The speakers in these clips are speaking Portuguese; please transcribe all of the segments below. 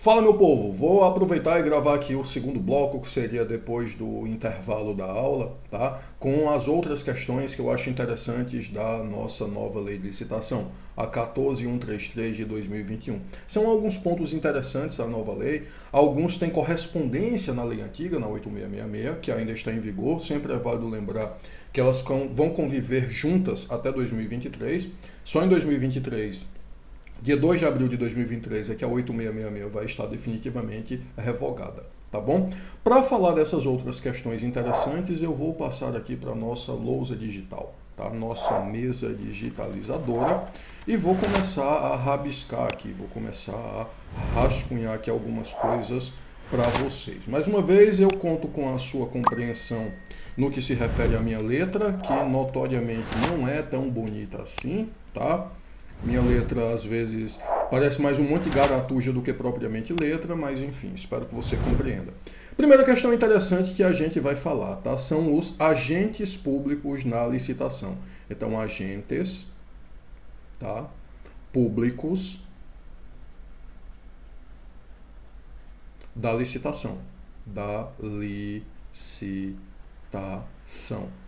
Fala, meu povo, vou aproveitar e gravar aqui o segundo bloco, que seria depois do intervalo da aula, tá? Com as outras questões que eu acho interessantes da nossa nova lei de licitação, a 14133 de 2021. São alguns pontos interessantes da nova lei, alguns têm correspondência na lei antiga, na 8666, que ainda está em vigor, sempre é válido lembrar que elas vão conviver juntas até 2023, só em 2023. Dia 2 de abril de 2023 é que a 8666 vai estar definitivamente revogada, tá bom? Para falar dessas outras questões interessantes, eu vou passar aqui para a nossa lousa digital, tá? Nossa mesa digitalizadora, e vou começar a rabiscar aqui, vou começar a rascunhar aqui algumas coisas para vocês. Mais uma vez, eu conto com a sua compreensão no que se refere à minha letra, que notoriamente não é tão bonita assim, tá? Minha letra, às vezes, parece mais um monte de garatuja do que propriamente letra, mas enfim, espero que você compreenda. Primeira questão interessante que a gente vai falar, tá? São os agentes públicos na licitação. Então, agentes, tá? Públicos da licitação. Da licitação.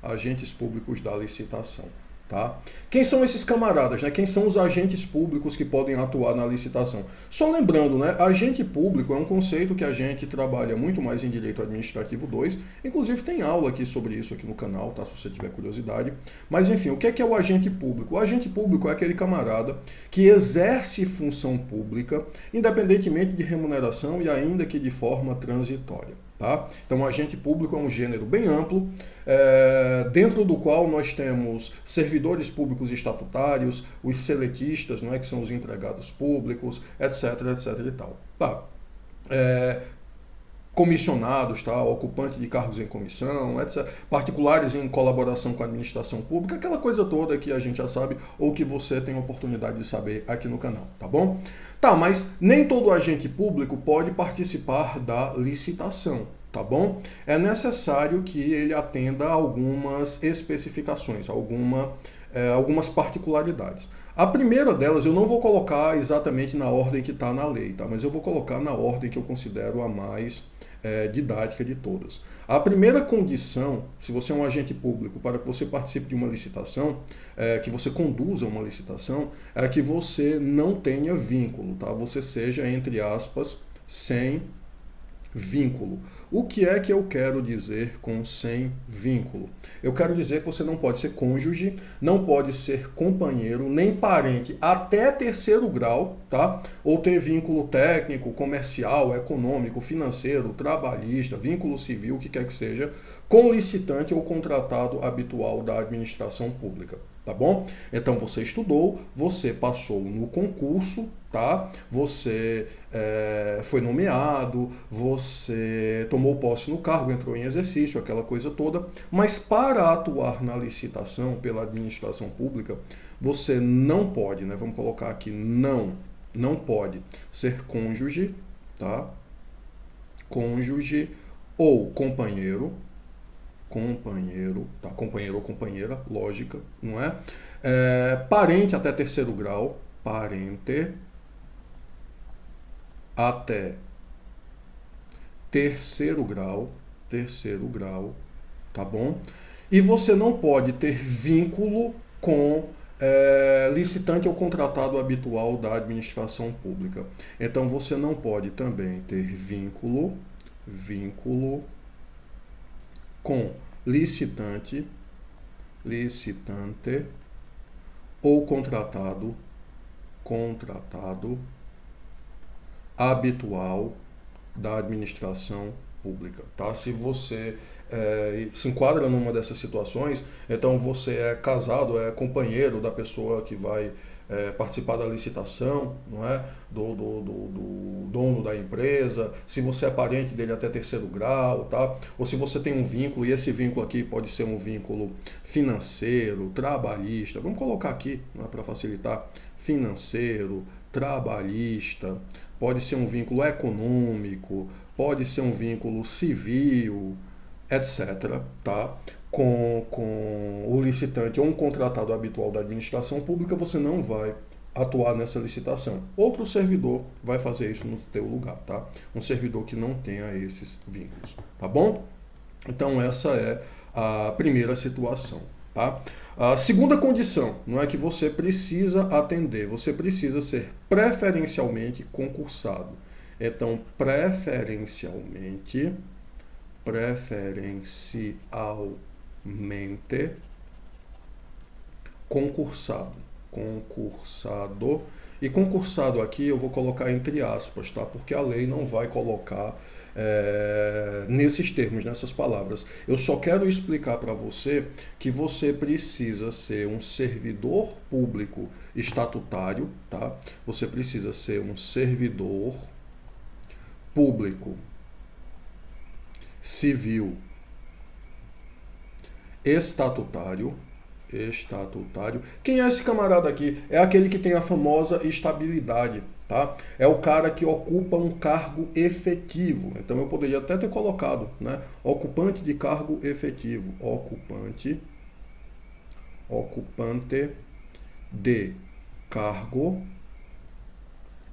Agentes públicos da licitação. Tá? Quem são esses camaradas, né? Quem são os agentes públicos que podem atuar na licitação? Só lembrando, né? Agente público é um conceito que a gente trabalha muito mais em Direito Administrativo 2, inclusive tem aula aqui sobre isso aqui no canal, tá? Se você tiver curiosidade. Mas enfim, o que é o agente público? O agente público é aquele camarada que exerce função pública, independentemente de remuneração e ainda que de forma transitória. Tá? Então, o agente público é um gênero bem amplo, dentro do qual nós temos servidores públicos estatutários, os seletistas, não é, que são os empregados públicos, etc, etc e tal. Tá? Comissionados, tá? Ocupante de cargos em comissão, etc. Particulares em colaboração com a administração pública, aquela coisa toda que a gente já sabe ou que você tem a oportunidade de saber aqui no canal, tá bom? Tá, mas nem todo agente público pode participar da licitação, tá bom? É necessário que ele atenda a algumas especificações, algumas particularidades. A primeira delas eu não vou colocar exatamente na ordem que está na lei, tá? Mas eu vou colocar na ordem que eu considero a mais didática de todas. A primeira condição, se você é um agente público, para que você participe de uma licitação, que você conduza uma licitação, é que você não tenha vínculo, tá? Você seja, entre aspas, sem vínculo. O que é que eu quero dizer com sem vínculo? Eu quero dizer que você não pode ser cônjuge, não pode ser companheiro, nem parente até terceiro grau, tá? Ou ter vínculo técnico, comercial, econômico, financeiro, trabalhista, vínculo civil, o que quer que seja, com licitante ou contratado habitual da administração pública. Tá bom? Então você estudou, você passou no concurso, tá? Você foi nomeado, você tomou posse no cargo, entrou em exercício, aquela coisa toda, mas para atuar na licitação pela administração pública, você não pode, né? Vamos colocar aqui, não pode ser cônjuge, tá? Cônjuge ou companheiro, tá? Companheiro ou companheira, lógica, não é? Parente até terceiro grau, parente até terceiro grau, tá bom? E você não pode ter vínculo com licitante ou contratado habitual da administração pública. Então você não pode também ter vínculo com licitante ou contratado habitual da administração pública, tá? Se você se enquadra numa dessas situações, então você é casado, é companheiro da pessoa que vai participar da licitação, não é? Do dono da empresa, se você é parente dele até terceiro grau, tá? Ou se você tem um vínculo, e esse vínculo aqui pode ser um vínculo financeiro, trabalhista, vamos colocar aqui, não é, para facilitar, financeiro, trabalhista, pode ser um vínculo econômico, pode ser um vínculo civil, etc., tá? Com o licitante ou um contratado habitual da administração pública, você não vai atuar nessa licitação. Outro servidor vai fazer isso no teu lugar, tá? Um servidor que não tenha esses vínculos, tá bom? Então essa é a primeira situação, tá? A segunda condição, não é que você precisa atender, você precisa ser preferencialmente concursado. Então, preferencialmente concursado. E concursado aqui eu vou colocar entre aspas, tá? Porque a lei não vai colocar nesses termos, nessas palavras. Eu só quero explicar para você que você precisa ser um servidor público estatutário, tá? Você precisa ser um servidor público civil estatutário. Quem é esse camarada aqui? É aquele que tem a famosa estabilidade, tá? É o cara que ocupa um cargo efetivo. Então eu poderia até ter colocado, né? Ocupante de cargo efetivo. Ocupante de cargo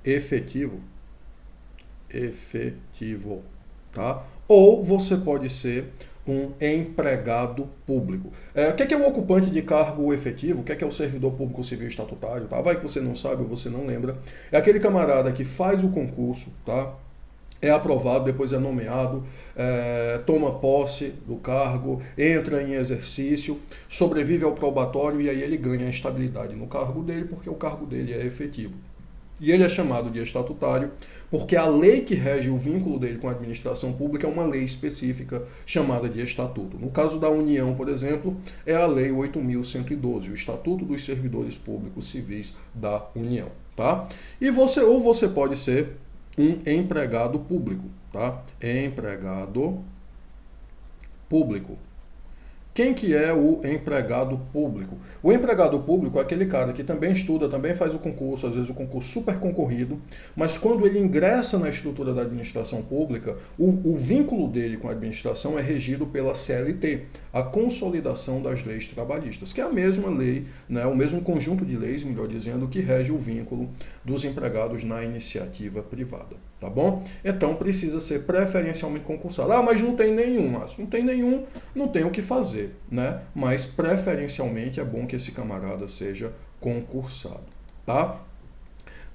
efetivo, tá? Ou você pode ser um empregado público. O que é um ocupante de cargo efetivo? O que é o servidor público civil estatutário? Tá? Vai que você não sabe ou você não lembra. É aquele camarada que faz o concurso, tá? É aprovado, depois é nomeado, toma posse do cargo, entra em exercício, sobrevive ao probatório e aí ele ganha a estabilidade no cargo dele porque o cargo dele é efetivo. E ele é chamado de estatutário porque a lei que rege o vínculo dele com a administração pública é uma lei específica chamada de estatuto. No caso da União, por exemplo, é a Lei 8.112, o Estatuto dos Servidores Públicos Civis da União, tá? E você pode ser um empregado público, tá? Empregado público. Quem que é o empregado público? O empregado público é aquele cara que também estuda, também faz o concurso, às vezes o concurso super concorrido, mas quando ele ingressa na estrutura da administração pública, o vínculo dele com a administração é regido pela CLT, a Consolidação das Leis Trabalhistas, que é a mesma lei, né, o mesmo conjunto de leis, melhor dizendo, que rege o vínculo dos empregados na iniciativa privada, tá bom? Então precisa ser preferencialmente concursado. Ah, mas não tem nenhum, mas não tem nenhum, não tem o que fazer, né? Mas preferencialmente é bom que esse camarada seja concursado, tá?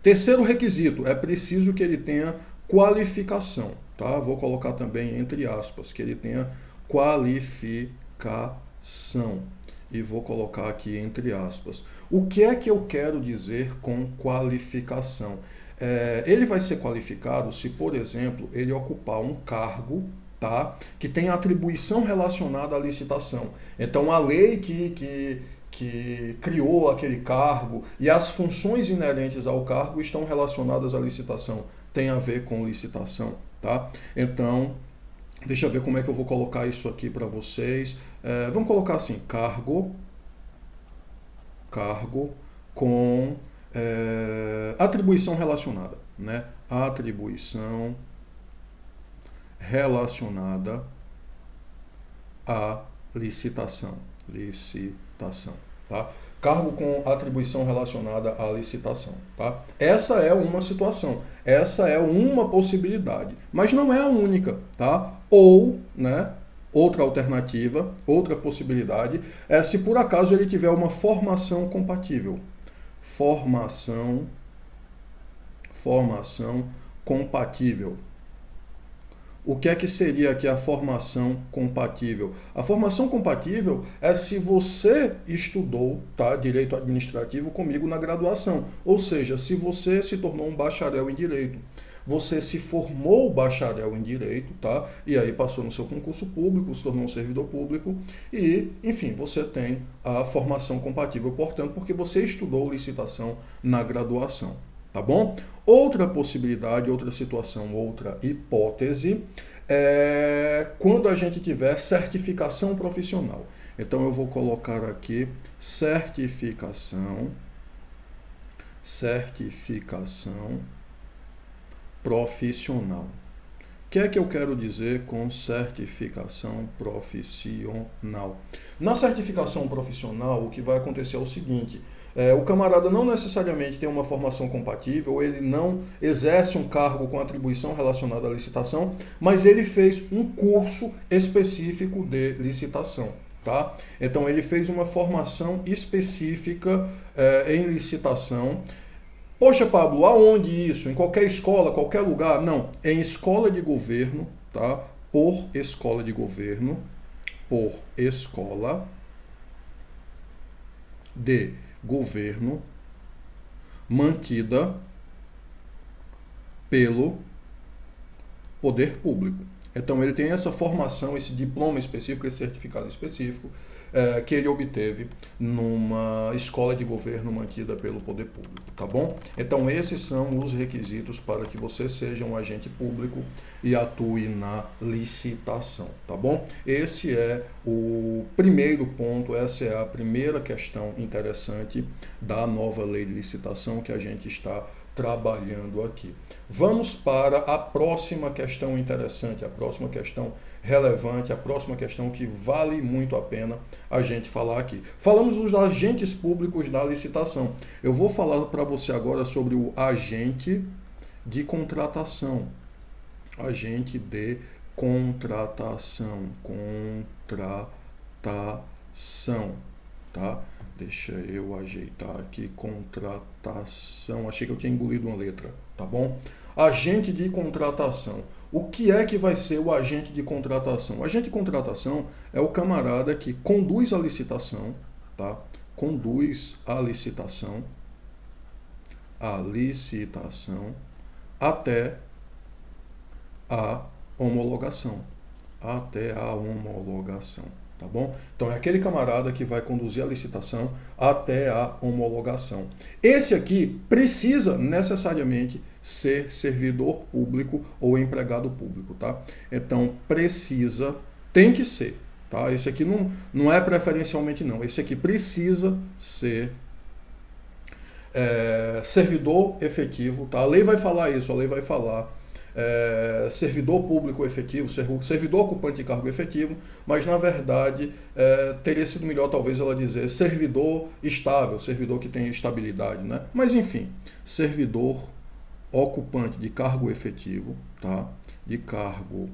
Terceiro requisito, é preciso que ele tenha qualificação, tá? Vou colocar também entre aspas, que ele tenha qualificação. E vou colocar aqui entre aspas. O que é que eu quero dizer com qualificação? Ele vai ser qualificado se, por exemplo, ele ocupar um cargo, tá, que tem atribuição relacionada à licitação. Então, a lei que criou aquele cargo e as funções inerentes ao cargo estão relacionadas à licitação, tem a ver com licitação, tá? Então, deixa eu ver como é que eu vou colocar isso aqui para vocês. Vamos colocar assim, cargo com atribuição relacionada, né? Atribuição relacionada à licitação, tá? Cargo com atribuição relacionada à licitação, tá? Essa é uma situação, essa é uma possibilidade, mas não é a única, tá? Ou, né, outra alternativa, outra possibilidade, é se por acaso ele tiver uma formação compatível. Formação compatível. O que é que seria aqui a formação compatível? A formação compatível é se você estudou, tá, direito administrativo comigo na graduação. Ou seja, se você se tornou um bacharel em direito, você se formou bacharel em direito, tá? E aí passou no seu concurso público, se tornou um servidor público e, enfim, você tem a formação compatível, portanto, porque você estudou licitação na graduação. Tá bom? Outra possibilidade, outra situação, outra hipótese é quando a gente tiver certificação profissional. Então eu vou colocar aqui certificação profissional. O que é que eu quero dizer com certificação profissional? Na certificação profissional, o que vai acontecer é o seguinte: O camarada não necessariamente tem uma formação compatível, ele não exerce um cargo com atribuição relacionada à licitação, mas ele fez um curso específico de licitação. Tá? Então ele fez uma formação específica em licitação. Poxa, Pablo, aonde isso? Em qualquer escola, qualquer lugar? Não, em escola de governo, tá? Por escola de governo, por escola de governo mantida pelo poder público. Então ele tem essa formação, esse diploma específico, esse certificado específico que ele obteve numa escola de governo mantida pelo poder público, tá bom? Então esses são os requisitos para que você seja um agente público e atue na licitação, tá bom? Esse é o primeiro ponto, essa é a primeira questão interessante da nova lei de licitação que a gente está trabalhando aqui. Vamos para a próxima questão interessante, a próxima questão relevante, a próxima questão que vale muito a pena a gente falar aqui. Falamos dos agentes públicos da licitação. Eu vou falar para você agora sobre o agente de contratação. Agente de contratação. Contratação, tá? Deixa eu ajeitar aqui, contratação. Achei que eu tinha engolido uma letra, tá bom? Agente de contratação. O que é que vai ser o agente de contratação? O agente de contratação é o camarada que conduz a licitação, tá? Conduz a licitação até a homologação. Até a homologação. Tá bom? Então é aquele camarada que vai conduzir a licitação até a homologação. Esse aqui precisa necessariamente ser servidor público ou empregado público, tá? Então precisa, tem que ser, tá? Esse aqui não é preferencialmente não. Esse aqui precisa ser servidor efetivo, tá? A lei vai falar isso, a lei vai falar servidor público efetivo, servidor ocupante de cargo efetivo, mas na verdade teria sido melhor talvez ela dizer servidor estável, servidor que tem estabilidade, né? Mas enfim, servidor ocupante de cargo efetivo, tá? De cargo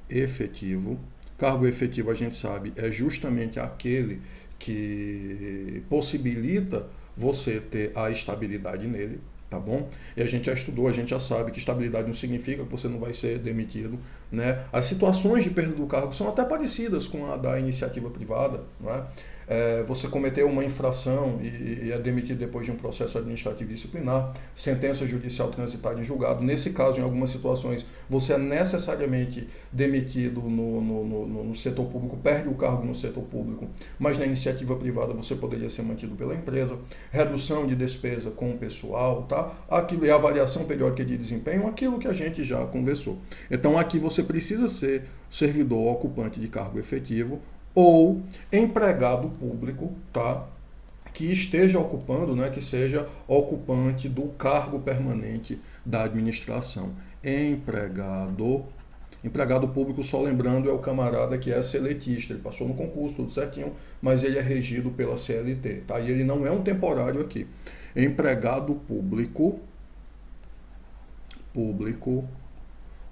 efetivo. Cargo efetivo a gente sabe é justamente aquele que possibilita você ter a estabilidade nele, tá bom? E a gente já estudou, a gente já sabe que estabilidade não significa que você não vai ser demitido, né? As situações de perda do cargo são até parecidas com a da iniciativa privada, né? Você cometeu uma infração e é demitido depois de um processo administrativo disciplinar, sentença judicial transitada em julgado. Nesse caso, em algumas situações, você é necessariamente demitido no setor público, perde o cargo no setor público, mas na iniciativa privada você poderia ser mantido pela empresa. Redução de despesa com o pessoal, tá? Aquilo é avaliação periódica de desempenho, aquilo que a gente já conversou. Então aqui você precisa ser servidor ocupante de cargo efetivo ou empregado público, tá? Que esteja ocupando, né, que seja ocupante do cargo permanente da administração. Empregado público, só lembrando, é o camarada que é seletista, ele passou no concurso, tudo certinho, mas ele é regido pela CLT, tá? E ele não é um temporário aqui. Empregado público,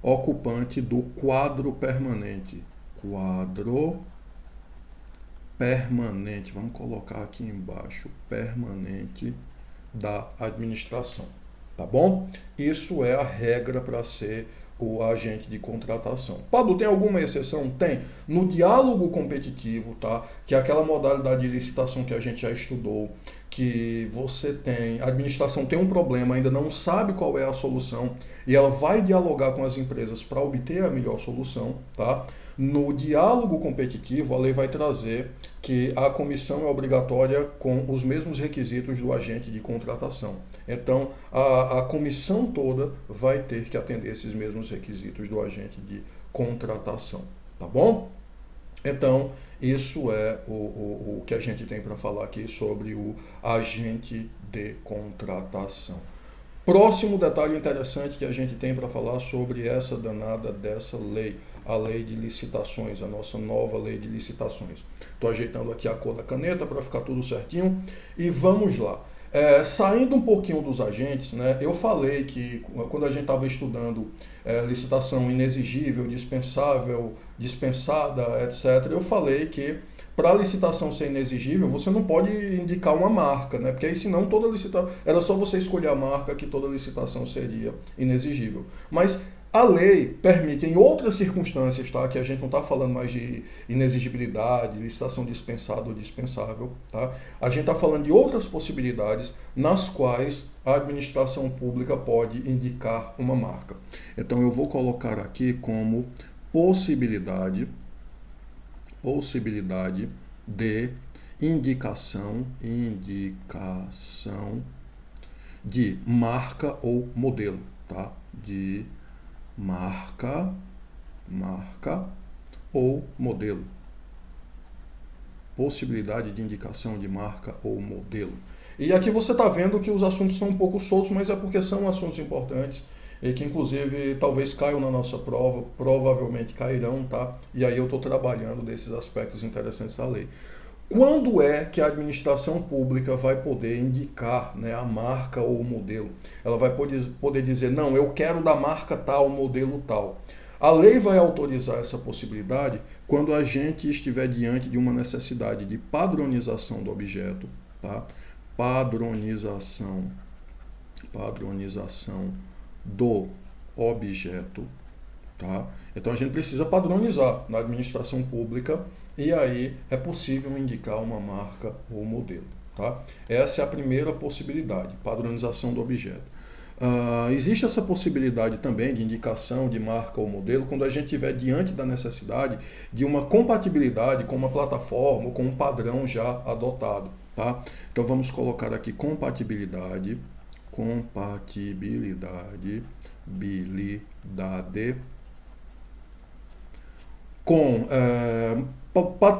ocupante do quadro permanente. Quadro permanente, vamos colocar aqui embaixo, permanente da administração, tá bom? Isso é a regra para ser o agente de contratação. Pablo, tem alguma exceção? Tem. No diálogo competitivo, tá? Que é aquela modalidade de licitação que a gente já estudou, que você tem, a administração tem um problema, ainda não sabe qual é a solução, e ela vai dialogar com as empresas para obter a melhor solução, tá? No diálogo competitivo, a lei vai trazer que a comissão é obrigatória com os mesmos requisitos do agente de contratação. Então, a comissão toda vai ter que atender esses mesmos requisitos do agente de contratação, tá bom? Então, isso é o que a gente tem para falar aqui sobre o agente de contratação. Próximo detalhe interessante que a gente tem para falar sobre essa danada dessa lei, a lei de licitações, a nossa nova lei de licitações. Estou ajeitando aqui a cor da caneta para ficar tudo certinho e vamos lá. Saindo um pouquinho dos agentes, né, eu falei que quando a gente estava estudando licitação inexigível, dispensável, dispensada, etc., eu falei que para a licitação ser inexigível, você não pode indicar uma marca, né? Porque aí senão toda licitação, era só você escolher a marca que toda licitação seria inexigível. Mas a lei permite, em outras circunstâncias, tá? Que a gente não está falando mais de inexigibilidade, licitação dispensada ou dispensável, tá? A gente está falando de outras possibilidades nas quais a administração pública pode indicar uma marca. Então eu vou colocar aqui como possibilidade de indicação de marca ou modelo, tá? De marca ou modelo. Possibilidade de indicação de marca ou modelo. E aqui você está vendo que os assuntos são um pouco soltos, mas é porque são assuntos importantes e que inclusive talvez caiam na nossa prova, provavelmente cairão, tá? E aí eu estou trabalhando desses aspectos interessantes da lei. Quando é que a administração pública vai poder indicar, né, a marca ou o modelo? Ela vai poder dizer, não, eu quero da marca tal, modelo tal. A lei vai autorizar essa possibilidade quando a gente estiver diante de uma necessidade de padronização do objeto, tá? Padronização do objeto, tá? Então a gente precisa padronizar na administração pública e aí é possível indicar uma marca ou modelo, tá? Essa é a primeira possibilidade, padronização do objeto. Existe essa possibilidade também de indicação de marca ou modelo quando a gente estiver diante da necessidade de uma compatibilidade com uma plataforma ou com um padrão já adotado, tá? Então vamos colocar aqui compatibilidade com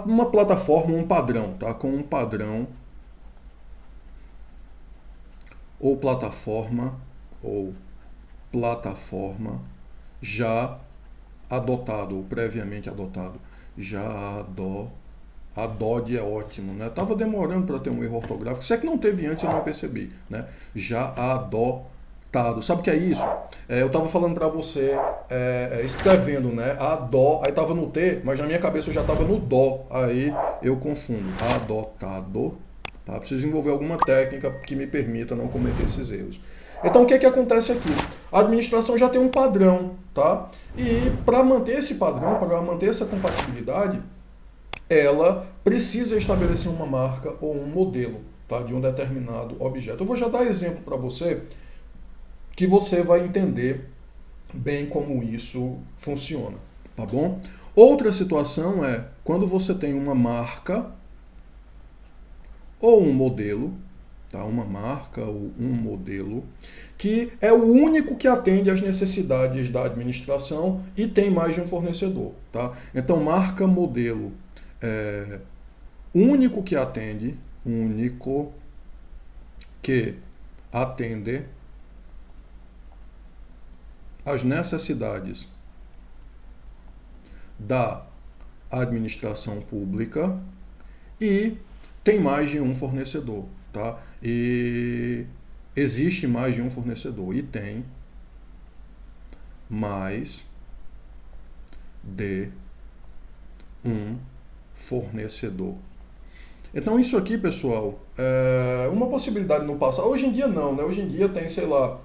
uma plataforma, um padrão, tá? Com um padrão ou plataforma já adotado ou previamente adotado. Adode é ótimo, né? Tava demorando para ter um erro ortográfico. Se é que não teve antes, eu não percebi, né? Já adotado. Sabe o que é isso? Eu estava falando para você, escrevendo, né? Adó, aí tava no T, mas na minha cabeça eu já tava no Dó. Aí eu confundo. Adotado. Tá? Preciso desenvolver alguma técnica que me permita não cometer esses erros. Então o que acontece aqui? A administração já tem um padrão, tá? E para manter esse padrão, para manter essa compatibilidade, ela precisa estabelecer uma marca ou um modelo, tá, de um determinado objeto. Eu vou já dar exemplo para você, que você vai entender bem como isso funciona, tá bom? Outra situação é quando você tem uma marca ou um modelo, tá, uma marca ou um modelo, que é o único que atende às necessidades da administração e tem mais de um fornecedor, tá? Então, marca, modelo, único que atende às necessidades da administração pública e tem mais de um fornecedor, tá? E existe mais de um fornecedor e tem mais de um fornecedor. Então isso aqui, pessoal, é uma possibilidade no passado. Hoje em dia não, né? Hoje em dia tem, sei lá,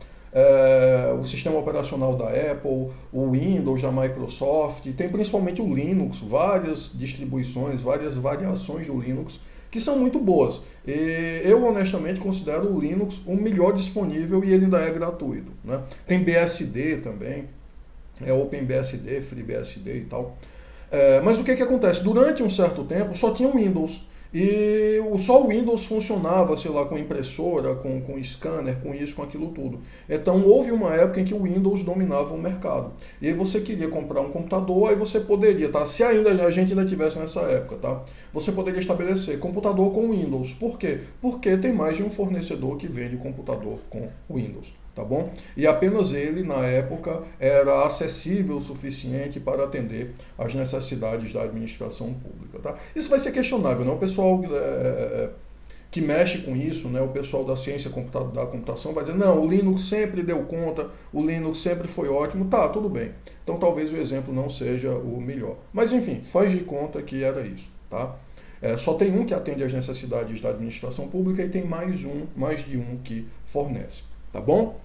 o sistema operacional da Apple, o Windows da Microsoft, tem principalmente o Linux, várias distribuições, várias variações do Linux que são muito boas. E eu honestamente considero o Linux o melhor disponível e ele ainda é gratuito, né? Tem BSD também, OpenBSD, FreeBSD e tal. Mas o que acontece? Durante um certo tempo só tinha o Windows. E só o Windows funcionava, sei lá, com impressora, com scanner, com isso, com aquilo tudo. Então houve uma época em que o Windows dominava o mercado. E aí você queria comprar um computador, aí você poderia, tá? Se ainda a gente ainda tivesse nessa época, tá? Você poderia estabelecer computador com Windows. Por quê? Porque tem mais de um fornecedor que vende computador com Windows. Tá bom? E apenas ele, na época, era acessível o suficiente para atender às necessidades da administração pública. Tá? Isso vai ser questionável, né? O pessoal que mexe com isso, né? O pessoal da ciência da computação vai dizer, não, o Linux sempre deu conta, o Linux sempre foi ótimo, tá, tudo bem. Então talvez o exemplo não seja o melhor. Mas enfim, faz de conta que era isso. Tá? Só tem um que atende às necessidades da administração pública e tem mais de um que fornece. Tá bom?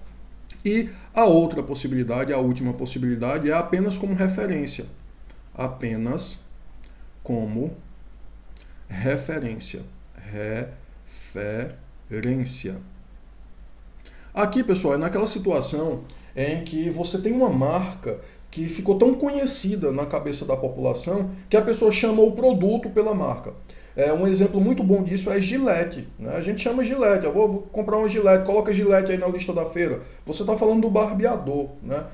E a outra possibilidade, a última possibilidade, é apenas como referência. Apenas como referência. Referência. Aqui, pessoal, é naquela situação em que você tem uma marca que ficou tão conhecida na cabeça da população que a pessoa chama o produto pela marca. Um exemplo muito bom disso é Gillette. Né? A gente chama Gillette, eu vou comprar uma Gillette, coloca Gillette aí na lista da feira. Você está falando do barbeador, né?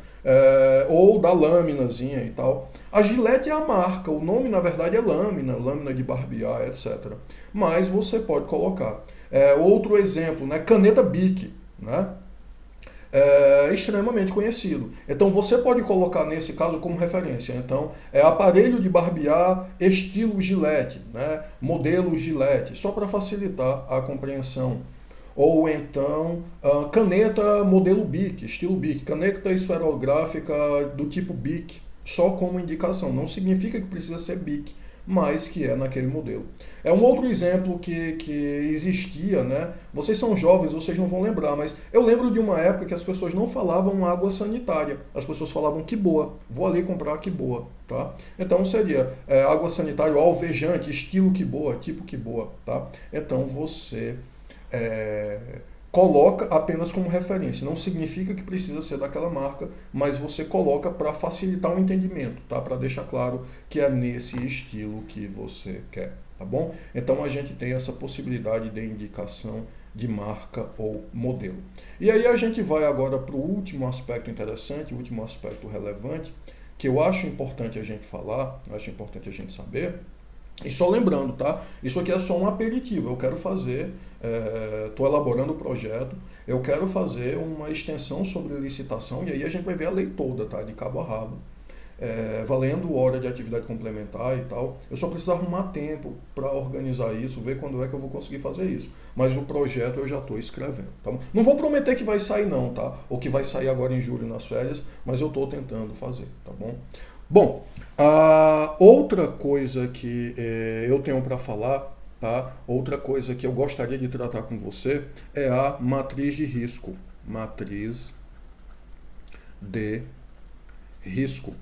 Ou da lâminazinha e tal. A Gillette é a marca, o nome na verdade é lâmina de barbear, etc. Mas você pode colocar. Outro exemplo, né? Caneta Bic, né? Extremamente conhecido. Então você pode colocar nesse caso como referência. Então, aparelho de barbear estilo Gillette, né? Modelo Gillette, só para facilitar a compreensão. Ou então, caneta modelo Bic, estilo Bic, caneta esferográfica do tipo Bic, só como indicação. Não significa que precisa ser Bic, mas que é naquele modelo. Um outro exemplo que existia, né? Vocês são jovens, vocês não vão lembrar, mas eu lembro de uma época que as pessoas não falavam água sanitária, as pessoas falavam que boa, vou ali comprar que boa, tá? Então seria água sanitária alvejante, estilo que boa, tipo que boa, tá? Então você coloca apenas como referência. Não significa que precisa ser daquela marca, mas você coloca para facilitar o entendimento, tá? Para deixar claro que é nesse estilo que você quer, tá bom? Então a gente tem essa possibilidade de indicação de marca ou modelo. E aí a gente vai agora para o último aspecto interessante, o último aspecto relevante, que eu acho importante a gente falar, acho importante a gente saber. E só lembrando, tá? Isso aqui é só um aperitivo. Eu quero fazer, estou elaborando o projeto, eu quero fazer uma extensão sobre licitação e aí a gente vai ver a lei toda, tá? De cabo a rabo. Valendo hora de atividade complementar e tal. Eu só preciso arrumar tempo para organizar isso, ver quando é que eu vou conseguir fazer isso. Mas o projeto eu já estou escrevendo. Tá? Não vou prometer que vai sair não, tá? Ou que vai sair agora em julho nas férias, mas eu estou tentando fazer, tá bom? Bom, a outra coisa que eu tenho para falar, tá? Outra coisa que eu gostaria de tratar com você é a matriz de risco. Matriz de risco. O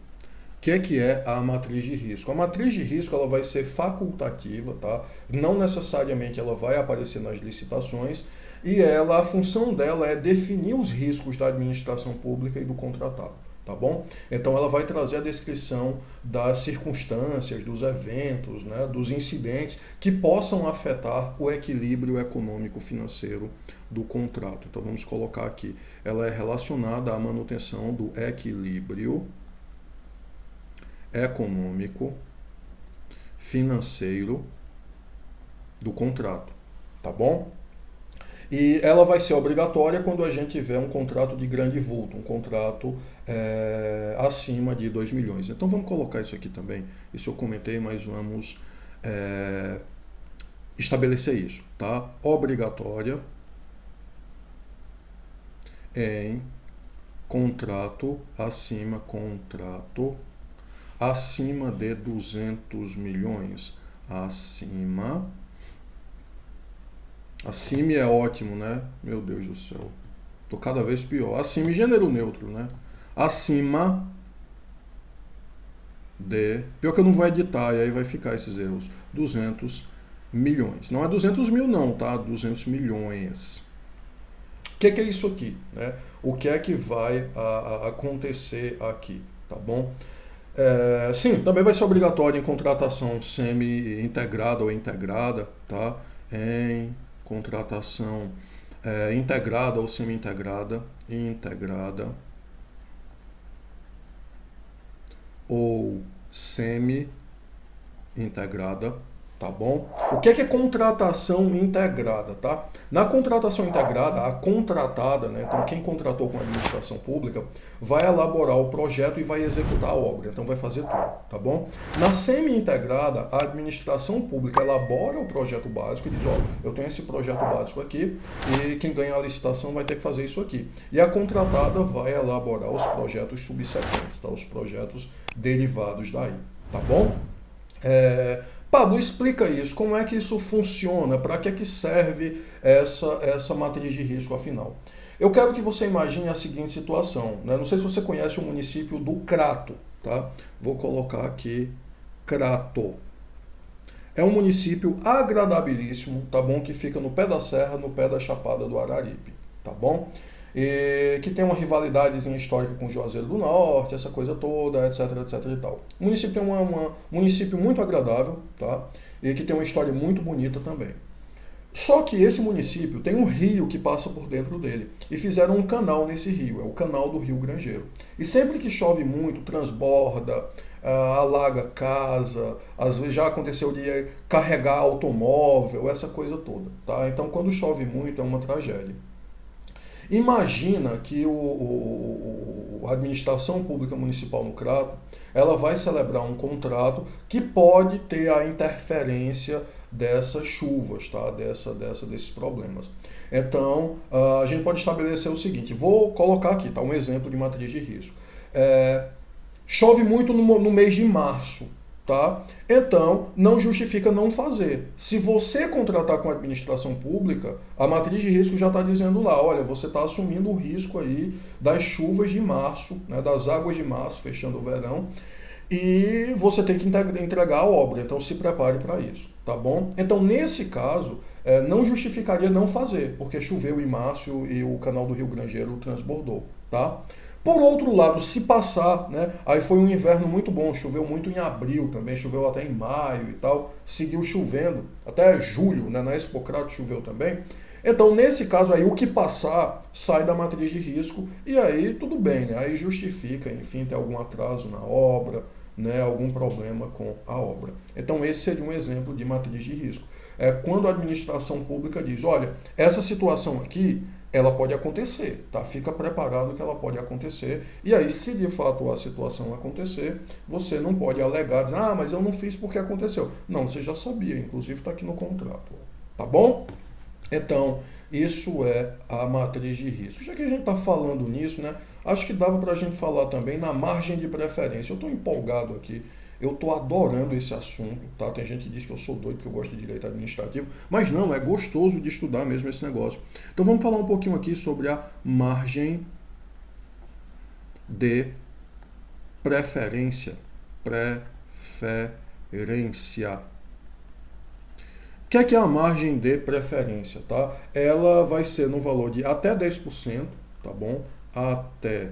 que é a matriz de risco? A matriz de risco ela vai ser facultativa, tá? Não necessariamente ela vai aparecer nas licitações e a função dela é definir os riscos da administração pública e do contratado. Tá bom? Então ela vai trazer a descrição das circunstâncias, dos eventos, né, dos incidentes que possam afetar o equilíbrio econômico-financeiro do contrato. Então vamos colocar aqui, ela é relacionada à manutenção do equilíbrio econômico financeiro do contrato. Tá bom? E ela vai ser obrigatória quando a gente tiver um contrato de grande vulto, um contrato acima de 2 milhões. Então vamos colocar isso aqui também. Isso eu comentei, mas vamos estabelecer isso, tá? Obrigatória em contrato acima de 200 milhões. Acima é ótimo, né? Meu Deus do céu. Tô cada vez pior. Acima, gênero neutro, né? Acima de... Pior que eu não vou editar, e aí vai ficar esses erros. 200 milhões. Não é 200 mil não, tá? 200 milhões. O que é isso aqui, né? O que é que vai acontecer aqui, tá bom? Sim, também vai ser obrigatório em contratação semi-integrada ou integrada, tá? Em contratação integrada ou semi-integrada, integrada ou semi-integrada, tá bom? O que é contratação integrada, tá? Na contratação integrada, a contratada, né? Então quem contratou com a administração pública vai elaborar o projeto e vai executar a obra, então vai fazer tudo, tá bom? Na semi-integrada, a administração pública elabora o projeto básico e diz, ó, eu tenho esse projeto básico aqui e quem ganhar a licitação vai ter que fazer isso aqui. E a contratada vai elaborar os projetos subsequentes, tá? Os projetos derivados daí, tá bom? Pablo, explica isso. Como é que isso funciona? Para que é que serve essa matriz de risco, afinal? Eu quero que você imagine a seguinte situação, né? Não sei se você conhece o município do Crato, tá? Vou colocar aqui Crato. É um município agradabilíssimo, tá bom? Que fica no pé da serra, no pé da Chapada do Araripe, tá bom? E que tem uma rivalidadezinha histórica com Juazeiro do Norte, essa coisa toda, etc, etc e tal. O município é um município muito agradável, tá? E que tem uma história muito bonita também. Só que esse município tem um rio que passa por dentro dele. E fizeram um canal nesse rio, é o canal do Rio Grangeiro. E sempre que chove muito, transborda, alaga casa, às vezes já aconteceu de carregar automóvel, essa coisa toda. Tá? Então quando chove muito é uma tragédia. Imagina que a administração pública municipal no Crato, ela vai celebrar um contrato que pode ter a interferência dessas chuvas, tá? Desses problemas. Então, a gente pode estabelecer o seguinte, vou colocar aqui, tá? Um exemplo de matriz de risco. Chove muito no mês de março, tá? Então, não justifica não fazer. Se você contratar com a administração pública, a matriz de risco já está dizendo lá, olha, você está assumindo o risco aí das chuvas de março, né, das águas de março, fechando o verão, e você tem que entregar a obra, então se prepare para isso, tá bom? Então, nesse caso, não justificaria não fazer, porque choveu em março e o canal do Rio Grangeiro transbordou, tá? Por outro lado, se passar, né, aí foi um inverno muito bom, choveu muito em abril também, choveu até em maio e tal, seguiu chovendo, até julho, né, na Expocrato choveu também. Então, nesse caso aí, o que passar sai da matriz de risco e aí tudo bem, né, aí justifica, enfim, ter algum atraso na obra, né, algum problema com a obra. Então, esse seria um exemplo de matriz de risco. É quando a administração pública diz, olha, essa situação aqui, ela pode acontecer, tá? Fica preparado que ela pode acontecer. E aí, se de fato a situação acontecer, você não pode alegar, dizer, ah, mas eu não fiz porque aconteceu. Não, você já sabia, inclusive está aqui no contrato. Tá bom? Então, isso é a matriz de risco. Já que a gente está falando nisso, né? Acho que dava para a gente falar também na margem de preferência. Eu estou empolgado aqui. Eu estou adorando esse assunto, tá? Tem gente que diz que eu sou doido, que eu gosto de direito administrativo, mas não, é gostoso de estudar mesmo esse negócio. Então vamos falar um pouquinho aqui sobre a margem de preferência. Preferência. O que é a margem de preferência, tá? Ela vai ser no valor de até 10%, tá bom? Até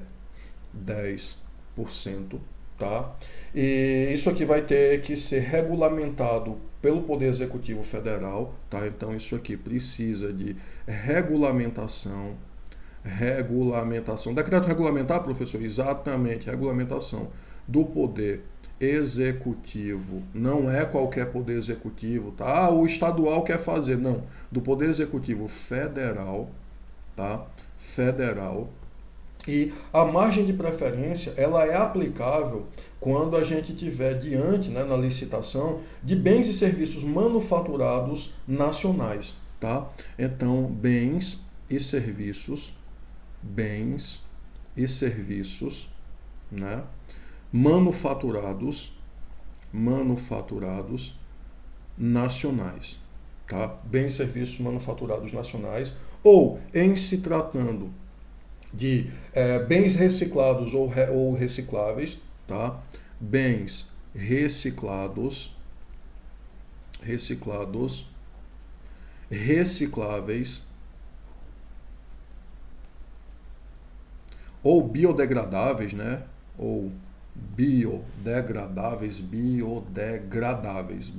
10%. Tá? E isso aqui vai ter que ser regulamentado pelo Poder Executivo Federal, tá? Então isso aqui precisa de regulamentação. Decreto regulamentar, professor? Exatamente, regulamentação do Poder Executivo. Não é qualquer Poder Executivo, tá? O estadual quer fazer, não. Do Poder Executivo Federal, tá? Federal. E a margem de preferência, ela é aplicável quando a gente tiver diante, né, na licitação, de bens e serviços manufaturados nacionais, tá? Então, bens e serviços, né, manufaturados nacionais, tá? Bens e serviços manufaturados nacionais, ou em se tratando de bens reciclados ou recicláveis, tá? Bens reciclados, recicláveis ou biodegradáveis, né? Ou biodegradáveis, biodegradáveis.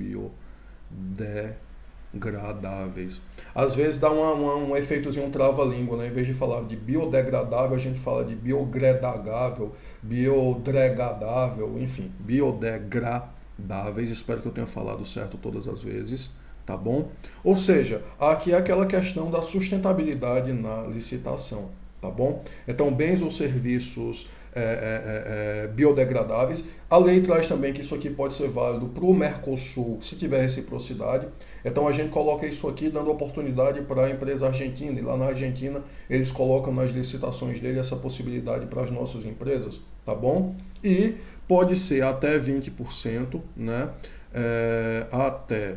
Às vezes dá um efeitozinho, um trava-língua, né? Em vez de falar de biodegradável, a gente fala de biogredagável, biodregadável, enfim, biodegradáveis. Espero que eu tenha falado certo todas as vezes, tá bom? Ou seja, aqui é aquela questão da sustentabilidade na licitação, tá bom? Então, bens ou serviços biodegradáveis. A lei traz também que isso aqui pode ser válido para o Mercosul, se tiver reciprocidade. Então a gente coloca isso aqui dando oportunidade para a empresa argentina, e lá na Argentina eles colocam nas licitações dele essa possibilidade para as nossas empresas, tá bom? E pode ser até 20%, né? Até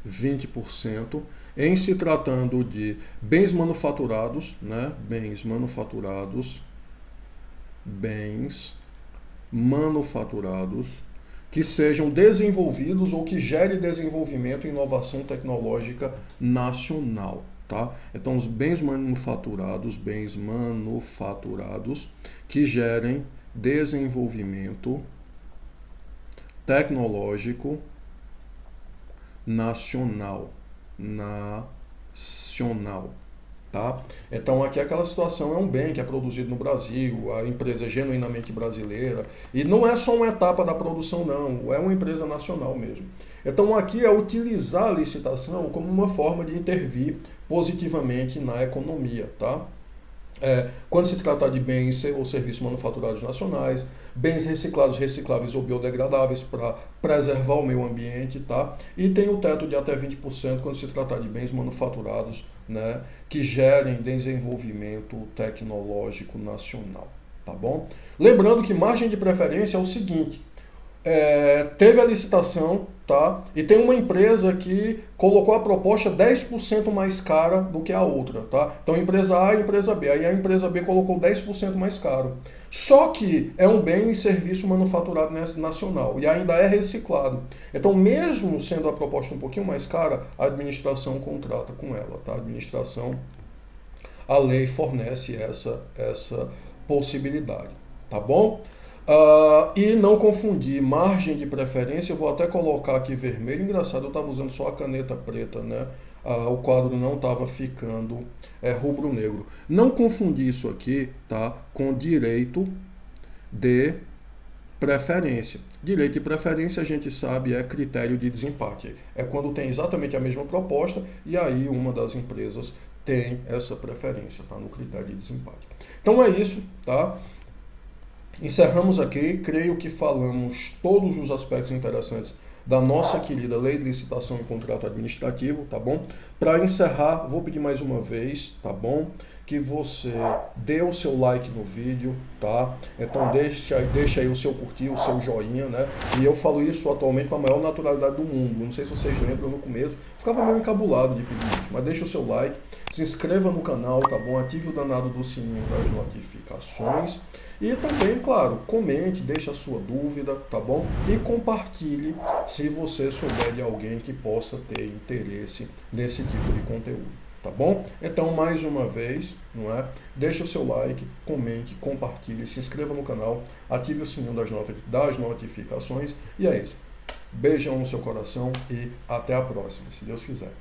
20%, em se tratando de bens manufaturados, né? Bens manufaturados que sejam desenvolvidos ou que gere desenvolvimento e inovação tecnológica nacional, tá? Então, os bens manufaturados que gerem desenvolvimento tecnológico nacional, tá? Então aqui aquela situação é um bem que é produzido no Brasil, a empresa é genuinamente brasileira e não é só uma etapa da produção não, é uma empresa nacional mesmo. Então aqui é utilizar a licitação como uma forma de intervir positivamente na economia, tá? Quando se trata de bens ou serviços manufaturados nacionais, bens reciclados, recicláveis ou biodegradáveis para preservar o meio ambiente, tá? E tem o teto de até 20% quando se trata de bens manufaturados, né, que gerem desenvolvimento tecnológico nacional, tá bom? Lembrando que margem de preferência é o seguinte, teve a licitação, tá? E tem uma empresa que colocou a proposta 10% mais cara do que a outra, tá? Então empresa A e empresa B, aí a empresa B colocou 10% mais caro. Só que é um bem e serviço manufaturado nacional e ainda é reciclado. Então mesmo sendo a proposta um pouquinho mais cara, a administração contrata com ela, tá? A lei fornece essa possibilidade, tá bom? E não confundir margem de preferência, eu vou até colocar aqui vermelho, engraçado, eu estava usando só a caneta preta, né? O quadro não estava ficando rubro-negro. Não confundir isso aqui, tá, com direito de preferência. Direito de preferência a gente sabe é critério de desempate. É quando tem exatamente a mesma proposta e aí uma das empresas tem essa preferência, tá, no critério de desempate. Então é isso, tá? Encerramos aqui, creio que falamos todos os aspectos interessantes da nossa querida Lei de Licitação e Contrato Administrativo, tá bom? Para encerrar, vou pedir mais uma vez, tá bom? Que você dê o seu like no vídeo, tá? Então deixa aí o seu curtir, o seu joinha, né? E eu falo isso atualmente com a maior naturalidade do mundo. Não sei se vocês lembram, no começo ficava meio encabulado de pedir isso, mas deixa o seu like, se inscreva no canal, tá bom? Ative o danado do sininho das notificações. E também, claro, comente, deixe a sua dúvida, tá bom? E compartilhe se você souber de alguém que possa ter interesse nesse tipo de conteúdo, tá bom? Então, mais uma vez, não é? Deixe o seu like, comente, compartilhe, se inscreva no canal, ative o sininho das notificações e é isso. Beijão no seu coração e até a próxima, se Deus quiser.